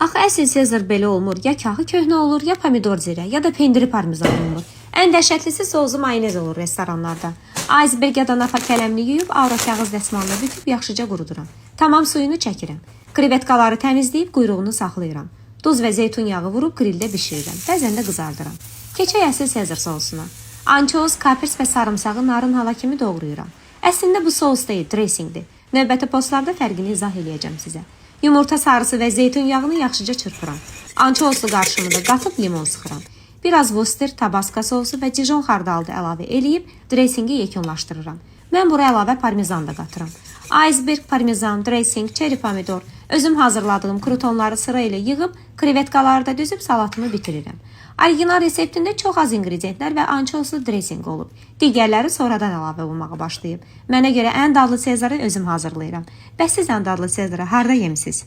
Axı əsl Sezar belə olmur. Ya kahı köhnə olur, ya pomidor zirə, ya da pendiri parmezan olmur. Ən dəhşətlisi sosu mayonez olur restoranlarda. Iceberg ya da nafa kələmini yuyub, aura kağız dəsmalına büküb yaxşıca quruduram. Tamam suyunu çəkirəm. Krevetkaları təmizləyib quyruğunu saxlayıram. Duz və zeytun yağı vurub grildə bişirirəm. Bəzən də qızardıram. Keçək əsl Sezar sosuna. Ançoz, kapers və sarımsağı narın hala kimi doğrayıram. Əslində bu sos deyil, dressingdir. Növbəti postlarda fərqini izah eləyəcəm sizə. Yumurta sarısı və zeytun yağını yaxşıca çırpıram. Ançozlu qarışımı da qatıb limon sıxıram. Biraz Worcester, Tabasco sosu və Dijon xardalı da əlavə eləyib dressingi yekunlaşdırıram. Mən bura əlavə parmezan da qatıram. Iceberg, parmezan, dressing, çeri pomidor. Özüm hazırladığım krutonları sıra ilə yığıb, krevetkaları da düzüb salatımı bitirirəm. Original reseptində çox az ingrediyentlər və ançozlu dressing olub. Digərləri sonradan əlavə olmağa başlayıb. Mənə görə ən dadlı Sezarı özüm hazırlayıram. Bəs siz ən dadlı Sezarı harda yemisiz?